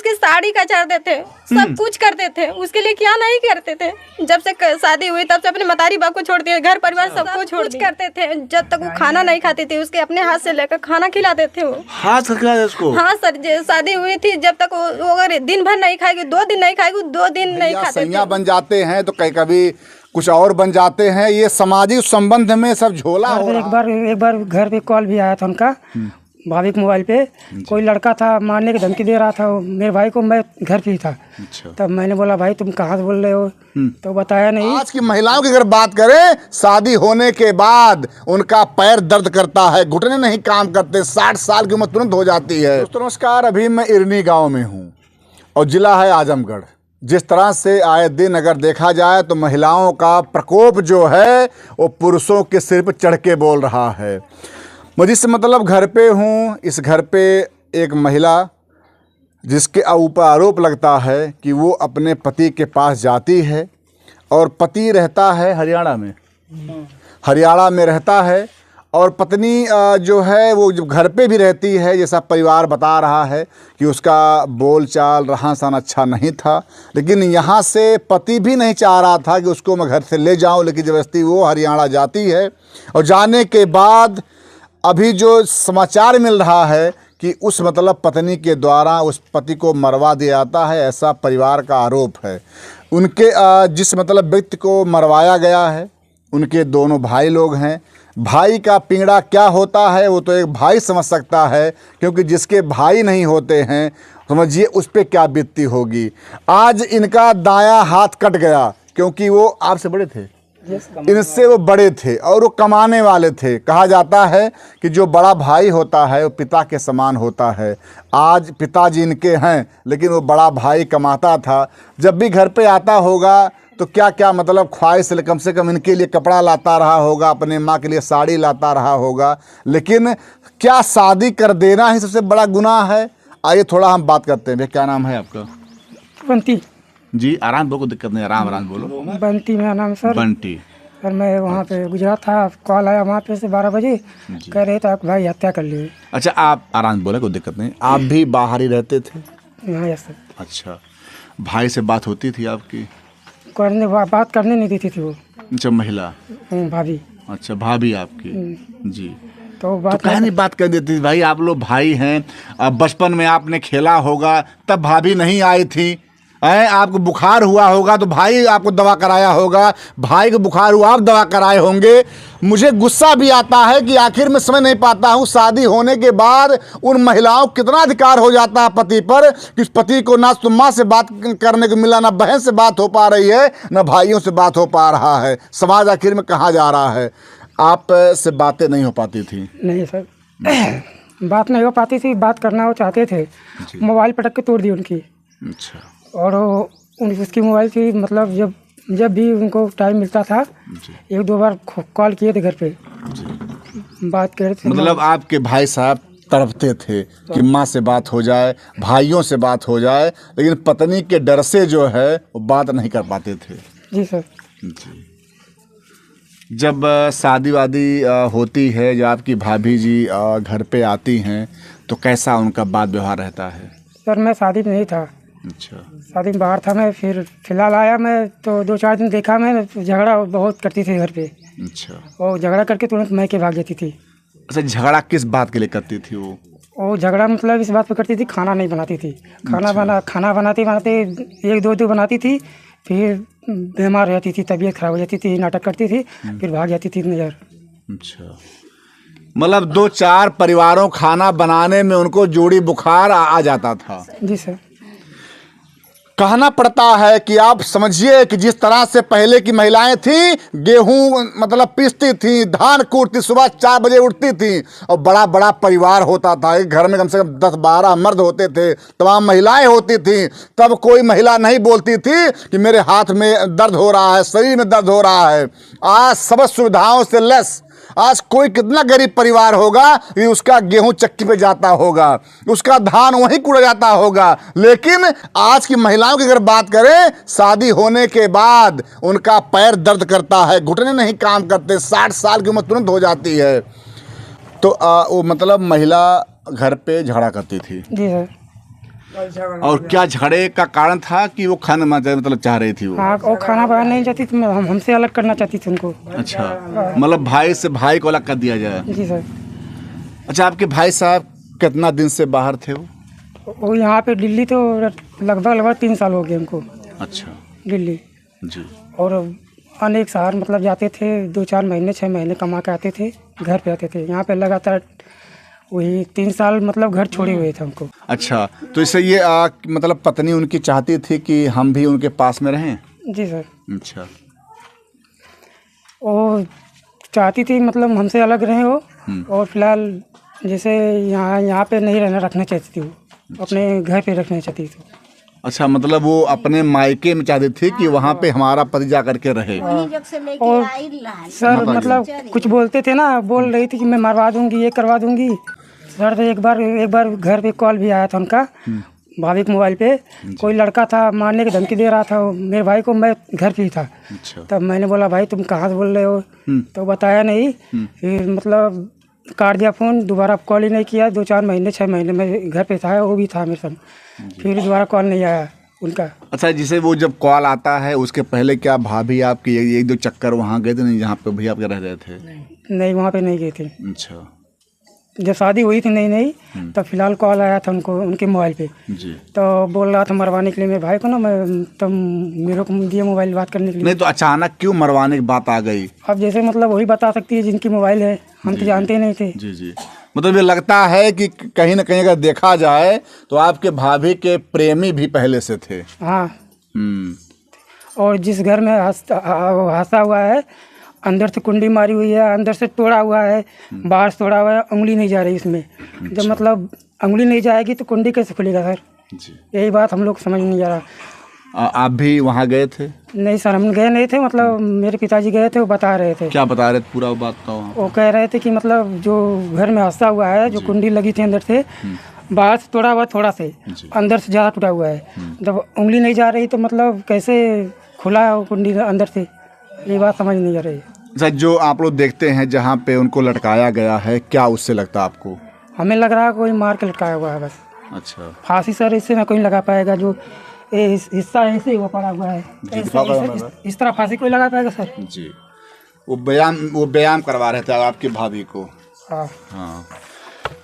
उसकी साड़ी कचरते थे, सब कुछ करते थे, उसके लिए क्या नहीं करते थे। जब से शादी हुई तब से अपने मतारी बाप को छोड़ दिया, घर परिवार सबको छोड़ करते थे। जब तक वो खाना नहीं खाती थी उसके अपने हाथ से लेकर खाना खिलाते थे। वो हाथ से खिलाते उसको? हाँ सर, शादी हुई थी जब तक वो अगर दिन भर नहीं खाएगी, 2 दिन नहीं खाएगी, 2 दिन नहीं खाते थे। बन जाते हैं तो कभी कुछ और बन जाते हैं। ये सामाजिक संबंध में सब झोला हो रहा है। एक बार घर पे कॉल भी आया था उनका, भाभी के मोबाइल पे कोई लड़का था, मारने की धमकी दे रहा था मेरे भाई को। मैं घर पे ही था। अच्छा। तब मैंने बोला भाई तुम कहाँ से बोल रहे हो, तो बताया नहीं। आज की महिलाओं की अगर बात करें, शादी होने के बाद उनका पैर दर्द करता है, घुटने नहीं काम करते, 60 साल की उम्र तुरंत हो जाती है। दोस्तों नमस्कार, अभी मैं इरनी गाँव में हूँ और जिला है आजमगढ़। जिस तरह से आए दिन अगर देखा जाए तो महिलाओं का प्रकोप जो है वो पुरुषों के सिर पर चढ़ के बोल रहा है। मैं जिस मतलब घर पे हूँ, इस घर पे एक महिला जिसके ऊपर आरोप लगता है कि वो अपने पति के पास जाती है और पति रहता है हरियाणा में रहता है और पत्नी जो है वो जब घर पे भी रहती है, जैसा परिवार बता रहा है कि उसका बोलचाल रहन सहन अच्छा नहीं था, लेकिन यहाँ से पति भी नहीं चाह रहा था कि उसको मैं घर से ले जाऊँ, लेकिन ज़बरदस्ती वो हरियाणा जाती है। और जाने के बाद अभी जो समाचार मिल रहा है कि उस मतलब पत्नी के द्वारा उस पति को मरवा दिया जाता है, ऐसा परिवार का आरोप है। उनके जिस मतलब व्यक्ति को मरवाया गया है उनके दोनों भाई लोग हैं। भाई का पिंगड़ा क्या होता है वो तो एक भाई समझ सकता है, क्योंकि जिसके भाई नहीं होते हैं समझिए उस पर क्या बीतती होगी। आज इनका दायां हाथ कट गया क्योंकि वो आपसे बड़े थे, इनसे वो बड़े थे और वो कमाने वाले थे। कहा जाता है कि जो बड़ा भाई होता है वो पिता के समान होता है। आज पिताजी इनके हैं लेकिन वो बड़ा भाई कमाता था। जब भी घर पे आता होगा तो क्या क्या मतलब ख्वाहिश, कम से कम इनके लिए कपड़ा लाता रहा होगा, अपने माँ के लिए साड़ी लाता रहा होगा, लेकिन क्या शादी कर देना ही सबसे बड़ा गुनाह है? आइए थोड़ा हम बात करते हैं। भैया क्या नाम है आपका? बंटी जी, आराम बोलो, दिक्कत नहीं, आराम बोलो। बंटी मेरा नाम सर। बंटी। सर मैं वहाँ पे गुजरात था, कॉल आया वहाँ पे से 12 बजे, कह रहे थे आप भाई हत्या कर लिए। अच्छा, आप आराम बोले, कोई दिक्कत नहीं। आप भी बाहर ही रहते थे? हाँ यस सर। अच्छा, भाई से बात होती थी आपकी? बात करने नहीं देती थी वो। अच्छा, महिला भाभी। अच्छा, भाभी आपकी। जी, तो कहीं नहीं बात कर देती थी? भाई आप लोग भाई हैं, अब बचपन में आपने खेला होगा, तब भाभी नहीं आई थी। आपको बुखार हुआ होगा तो भाई आपको दवा कराया होगा, भाई को बुखार हुआ आप दवा कराए होंगे। मुझे गुस्सा भी आता है कि आखिर में समझ नहीं पाता हूँ, शादी होने के बाद उन महिलाओं को कितना अधिकार हो जाता है पति पर कि उस पति को ना तो माँ से बात करने को मिला, ना बहन से बात हो पा रही है, ना भाइयों से बात हो पा रहा है। समाज आखिर में कहाँ जा रहा है? आप से बातें नहीं हो पाती थी? नहीं सर, बात नहीं हो पाती थी। बात करना वो चाहते थे, मोबाइल पटक के तोड़ दी उनकी। अच्छा। और उसकी मोबाइल की मतलब जब भी उनको टाइम मिलता था 1-2 बार कॉल किए थे घर पे, बात कर रहे थे। मतलब आपके भाई साहब तड़पते थे कि माँ से बात हो जाए, भाइयों से बात हो जाए, लेकिन पत्नी के डर से जो है वो बात नहीं कर पाते थे। जी सर। जी, जब शादी वादी होती है, जब आपकी भाभी जी घर पे आती हैं तो कैसा उनका बात व्यवहार रहता है? सर मैं शादी में नहीं था। अच्छा। शादी में बाहर था मैं, फिर फिलहाल आया मैं तो 2-4 दिन देखा मैं, झगड़ा बहुत करती थी घर पे। अच्छा। और झगड़ा करके तुरंत मैके भाग जाती थी। अच्छा, झगड़ा किस बात के लिए करती थी वो? और झगड़ा मतलब इस बात पे करती थी, खाना नहीं बनाती थी। खाना बनाते 1-2 बनाती थी, फिर बीमार हो जाती थी, तबीयत खराब हो जाती थी, नाटक करती थी, फिर भाग जाती थी नजर। अच्छा, मतलब 2-4 परिवारों खाना बनाने में उनको जोड़ी बुखार आ जाता था? जी सर। कहना पड़ता है कि आप समझिए कि जिस तरह से पहले की महिलाएं थी, गेहूं मतलब पीसती थी, धान कूटती, सुबह 4 बजे उठती थी और बड़ा बड़ा परिवार होता था। एक घर में कम से कम 10-12 मर्द होते थे, तमाम महिलाएं होती थी। तब कोई महिला नहीं बोलती थी कि मेरे हाथ में दर्द हो रहा है, शरीर में दर्द हो रहा है। आज सब सुविधाओं से लेस आज कोई कितना गरीब परिवार होगा कि उसका गेहूं चक्की पे जाता होगा, उसका धान वहीं कूड़ा जाता होगा। लेकिन आज की महिलाओं की अगर बात करें, शादी होने के बाद उनका पैर दर्द करता है, घुटने नहीं काम करते, 60 साल की उम्र तुरंत हो जाती है। तो वो मतलब महिला घर पे झगड़ा करती थी। जी सर। और क्या झगड़े का कारण था कि वो खाना मतलब चाह रही थी वो? हाँ, वो खाना बनाना नहीं चाहती थी, हमसे अलग करना चाहती थी उनको। अच्छा, मतलब भाई से भाई को अलग कर दिया जाए। जी सर। अच्छा, आपके भाई साहब कितना दिन से बाहर थे वो यहाँ पे दिल्ली तो लगभग 3 साल हो गए उनको। अच्छा दिल्ली जी। और अनेक शहर मतलब जाते थे, 2-4 महीने 6 महीने कमा के आते थे, घर पे आते थे। यहाँ पे लगातार वही 3 साल मतलब घर छोड़े हुए थे हमको। अच्छा, तो इससे ये मतलब पत्नी उनकी चाहती थी कि हम भी उनके पास में रहें? जी सर। अच्छा। वो चाहती थी मतलब हमसे अलग रहे वो, और फिलहाल जैसे यहाँ पे नहीं रखना चाहती थी वो, अपने घर पे रखना चाहती थी। अच्छा, मतलब वो अपने मायके में चाहती थी कि वहाँ पे हमारा पति जा करके रहे। और सर मतलब कुछ बोलते थे ना, बोल रही थी कि मैं मरवा दूंगी, ये करवा दूंगी। सर तो एक बार घर पे कॉल भी आया था उनका, भाभी के मोबाइल पे। कोई लड़का था, मारने की धमकी दे रहा था मेरे भाई को, मैं घर पे ही था। अच्छा। तब मैंने बोला भाई तुम कहाँ से बोल रहे हो, तो बताया नहीं। फिर मतलब काट दिया फ़ोन, दोबारा कॉल ही नहीं किया। 2-4 महीने 6 महीने में घर पे था, वो भी था मेरे संग। फिर दोबारा कॉल नहीं आया उनका। अच्छा, जिसे वो जब कॉल आता है उसके पहले क्या भाभी आपकी 1-2 चक्कर वहाँ गए थे नहीं, जहाँ पे भैया आपके रह रहे थे? नहीं, वहाँ पे नहीं गए थे। अच्छा। जब शादी हुई थी नहीं तब फिलहाल कॉल आया था उनको, उनके मोबाइल पे जी। तो बोल रहा था मरवाने के लिए मेरे भाई को ना, मैं तब मेरे को दिया मोबाइल बात करने के लिए। नहीं तो अचानक क्यों मरवाने की बात आ गई? अब जैसे मतलब वही बता सकती है जिनकी मोबाइल है, हम तो जानते ही नहीं थे। जी जी। मतलब ये लगता है कि कहीं ना कहीं अगर देखा जाए तो आपके भाभी के प्रेमी भी पहले से थे। हाँ। और जिस घर में हंसा हुआ है, अंदर से कुंडी मारी हुई है, अंदर से तोड़ा हुआ है, बाहर से तोड़ा हुआ है, उंगली नहीं जा रही इसमें। जब मतलब उंगली नहीं जाएगी तो कुंडी कैसे खुलेगा सर? जी। यही बात हम लोग समझ नहीं आ रहा। आप भी वहाँ गए थे? नहीं सर, हम गए नहीं थे, मतलब मेरे पिताजी गए थे, वो बता रहे थे। क्या बता रहे थे? पूरा बात तो वो कह रहे थे कि मतलब जो घर में हंसा हुआ है, जो कुंडी लगी थी अंदर से, बाहर से तोड़ा हुआ थोड़ा से, अंदर से ज़्यादा टूटा हुआ है। जब उंगली नहीं जा रही तो मतलब कैसे खुला है कुंडी अंदर से? ये बात समझ नहीं आ रही। सर, जो आप लोग देखते हैं जहाँ पे उनको लटकाया गया है, क्या उससे लगता है आपको? हमें लग रहा है कोई मार के लटकाया हुआ है बस। अच्छा। फांसी सर इससे ना कोई लगा पाएगा, जो हिस्सा ऐसे ही वो पड़ा हुआ है, इस तरह फांसी कोई लगा पाएगा सर? जी। वो व्यायाम करवा रहे थे आपकी भाभी को। हाँ।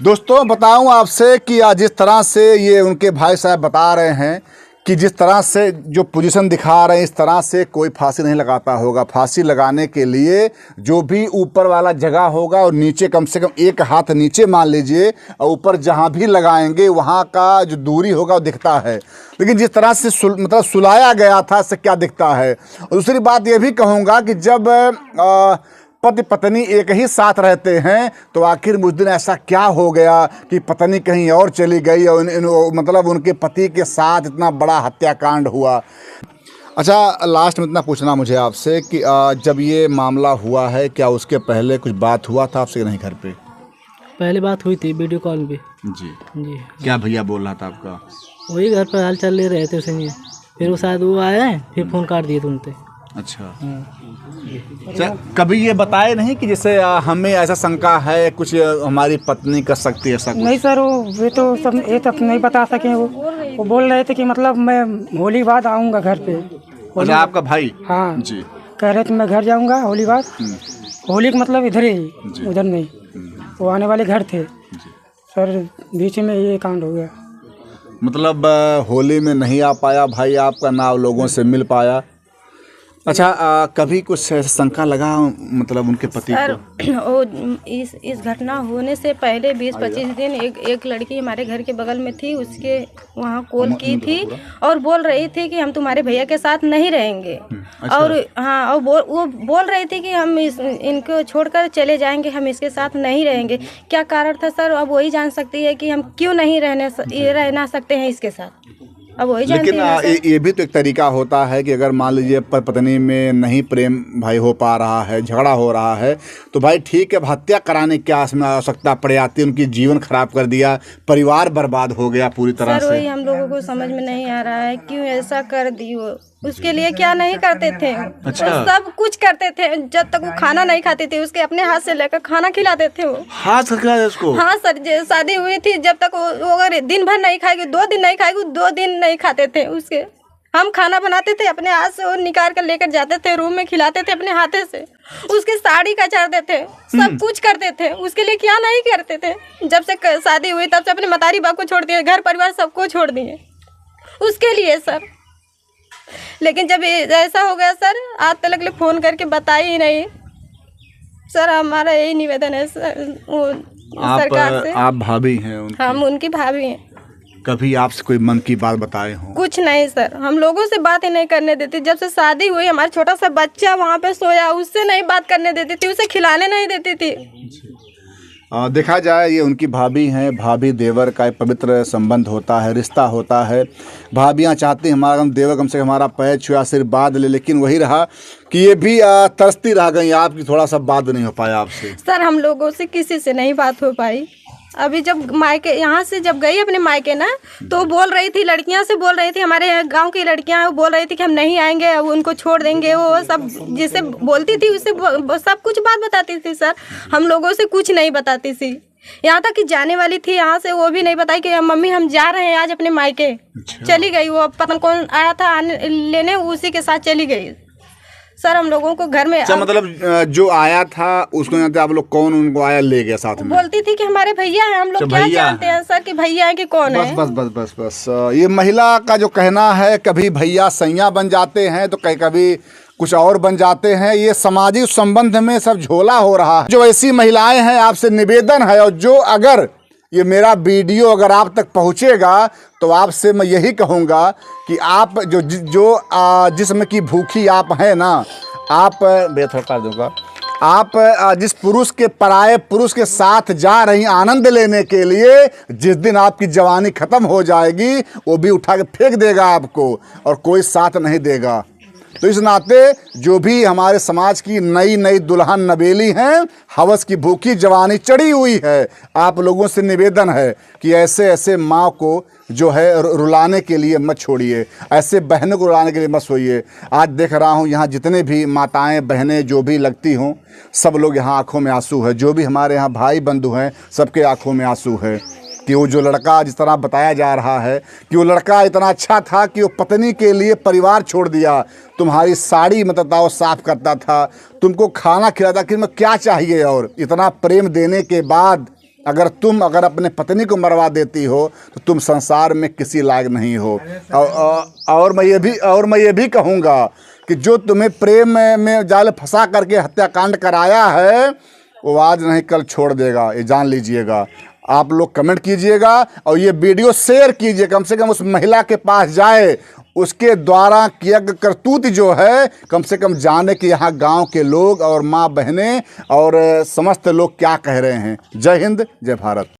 दोस्तों, बताऊं आपसे कि आज जिस तरह से ये उनके भाई साहब बता रहे हैं कि जिस तरह से जो पोजीशन दिखा रहे हैं, इस तरह से कोई फांसी नहीं लगाता होगा। फांसी लगाने के लिए जो भी ऊपर वाला जगह होगा और नीचे कम से कम 1 हाथ नीचे मान लीजिए, और ऊपर जहाँ भी लगाएंगे वहाँ का जो दूरी होगा वो दिखता है। लेकिन जिस तरह से मतलब सुलाया गया था, इससे क्या दिखता है। और दूसरी बात ये भी कहूँगा कि जब पति पत्नी एक ही साथ रहते हैं तो आखिर उस दिन ऐसा क्या हो गया कि पत्नी कहीं और चली गई और मतलब उनके पति के साथ इतना बड़ा हत्याकांड हुआ। अच्छा, लास्ट में इतना पूछना मुझे आपसे कि जब ये मामला हुआ है, क्या उसके पहले कुछ बात हुआ था आपसे नहीं घर पे? पहले बात हुई थी वीडियो कॉल पे। जी जी। क्या भैया बोल रहा था आपका? वही घर पर हाल चाल ले रहे थे उसे, फिर वो शायद वो आए, फिर फ़ोन काट दिए तुमसे। अच्छा। अच्छा, कभी ये बताए नहीं कि जैसे हमें ऐसा शंका है कुछ हमारी पत्नी कर सकती है ऐसा कुछ? नहीं सर, ये तो सब नहीं बता सके। वो बोल रहे थे कि मतलब मैं होली बाद आऊँगा घर पे। अच्छा, आपका भाई? हाँ जी। कह रहे थे मैं घर जाऊँगा होली बाद। होली का मतलब इधर ही, उधर नहीं, वो आने वाले घर थे सर, बीच में ये कांड हो गया। मतलब होली में नहीं आ पाया भाई आपका, ना लोगों से मिल पाया। अच्छा, कभी कुछ शंका लगा मतलब उनके पति सर, को? वो इस घटना होने से पहले 20-25 दिन एक लड़की हमारे घर के बगल में थी, उसके वहाँ कॉल की थी और बोल रही थी कि हम तुम्हारे भैया के साथ नहीं रहेंगे। अच्छा। और हाँ, और वो बोल रही थी कि हम इनको छोड़कर चले जाएंगे, हम इसके साथ नहीं रहेंगे। क्या कारण था सर? अब वही जान सकती है कि हम क्यों नहीं रहना सकते हैं इसके साथ। अब वही जानते हैं। लेकिन ये भी तो एक तरीका होता है कि अगर मान लीजिए पत्नी में नहीं प्रेम भाई हो पा रहा है, झगड़ा हो रहा है, तो भाई ठीक है, हत्या कराने की क्या इसमें आवश्यकता पड़ जाती है? उनकी जीवन खराब कर दिया, परिवार बर्बाद हो गया पूरी तरह से। सर, वही हम लोगों को समझ में नहीं आ रहा है क्यों ऐसा कर दी वो। उसके लिए क्या नहीं करते थे। अच्छा। सब कुछ करते थे, जब तक वो खाना नहीं खाती थी उसके अपने हाथ से लेकर खाना खिलाते थे वो। हाथ से खिलाया इसको? हाँ सर, शादी हुई थी जब तक वो अगर दिन भर नहीं खाएगी, 2 दिन नहीं खाएगी, 2 दिन नहीं खाते थे उसके। हम खाना बनाते थे अपने हाथ से, वो निकाल कर लेकर जाते थे रूम में, खिलाते थे अपने हाथे से, उसकी साड़ी कचारते थे, सब कुछ करते थे। उसके लिए क्या नहीं करते थे। जब से शादी हुई तब से अपने मतारी बाप को छोड़ दिए, घर परिवार सबको छोड़ दिए उसके लिए सर। लेकिन जब ऐसा हो गया सर, आज तक ले फ़ोन करके बताई ही नहीं सर। हमारा यही निवेदन है सर सरकार से। आप भाभी हैं उनकी? हम उनकी भाभी हैं। कभी आपसे कोई मन की बात बताए हों? कुछ नहीं सर, हम लोगों से बात ही नहीं करने देती। जब से शादी हुई हमारा छोटा सा बच्चा वहाँ पे सोया, उससे नहीं बात करने देती थी, उसे खिलाने नहीं देती थी। देखा जाए ये उनकी भाभी हैं। भाभी देवर का एक पवित्र संबंध होता है, रिश्ता होता है। भाभियाँ चाहती हैं हमारा देवर कम से कम हमारा पैर छुए, आशीर्वाद ले, लेकिन वही रहा कि ये भी तरसती रह गई। आपकी थोड़ा सा बात नहीं हो पाया आपसे? सर हम लोगों से किसी से नहीं बात हो पाई। अभी जब मायके यहाँ से जब गई अपने मायके ना, तो बोल रही थी, लड़कियां से बोल रही थी, हमारे गांव की लड़कियां वो बोल रही थी कि हम नहीं आएंगे, अब उनको छोड़ देंगे। वो सब जिसे बोलती थी उससे सब कुछ बात बताती थी सर, हम लोगों से कुछ नहीं बताती थी। यहाँ तक कि जाने वाली थी यहाँ से, वो भी नहीं बताई कि मम्मी हम जा रहे हैं आज अपने मायके। चली गई वो, पता कौन आया था लेने, उसी के साथ चली गई सर। हम लोगों को घर में मतलब जो आया था उसको जानते आप लोग? कौन उनको आया ले गया साथ में? बोलती थी कि हमारे भैया हैं। हम लोग क्या जानते हैं सर कि भैया है कि कौन है। बस बस बस बस ये महिला का जो कहना है, कभी भैया सैया बन जाते हैं तो कभी कुछ और बन जाते हैं। ये सामाजिक संबंध में सब झोला हो रहा है। जो ऐसी महिलाएं हैं, आपसे निवेदन है, और जो अगर ये मेरा वीडियो अगर आप तक पहुंचेगा तो आपसे मैं यही कहूँगा कि आप जिस्म की भूखी आप हैं ना, आप बेथोड़ कर दूँगा, आप जिस पुरुष के पराये पुरुष के साथ जा रही आनंद लेने के लिए, जिस दिन आपकी जवानी ख़त्म हो जाएगी वो भी उठा के फेंक देगा आपको और कोई साथ नहीं देगा। तो इस नाते जो भी हमारे समाज की नई नई दुल्हन नवेली हैं, हवस की भूखी जवानी चढ़ी हुई है, आप लोगों से निवेदन है कि ऐसे ऐसे माँ को जो है रुलाने के लिए मत छोड़िए, ऐसे बहनों को रुलाने के लिए मत सोइए। आज देख रहा हूँ यहाँ जितने भी माताएं बहनें जो भी लगती हों, सब लोग यहाँ आँखों में आंसू है। जो भी हमारे यहाँ भाई बंधु हैं, सबके आँखों में आंसू है कि वो जो लड़का, जिस तरह बताया जा रहा है कि वो लड़का इतना अच्छा था कि वो पत्नी के लिए परिवार छोड़ दिया, तुम्हारी साड़ी मतलब वो साफ़ करता था, तुमको खाना खिलाता, कि मैं क्या चाहिए। और इतना प्रेम देने के बाद अगर तुम अपने पत्नी को मरवा देती हो तो तुम संसार में किसी लायक नहीं हो। और मैं ये भी कहूँगा कि जो तुम्हें प्रेम में जाल फंसा करके हत्याकांड कराया है, वो आज नहीं कल छोड़ देगा, ये जान लीजिएगा। आप लोग कमेंट कीजिएगा और ये वीडियो शेयर कीजिए, कम से कम उस महिला के पास जाए, उसके द्वारा किया करतूत जो है कम से कम जाने कि यहाँ गांव के लोग और माँ बहनें और समस्त लोग क्या कह रहे हैं। जय हिंद, जय भारत।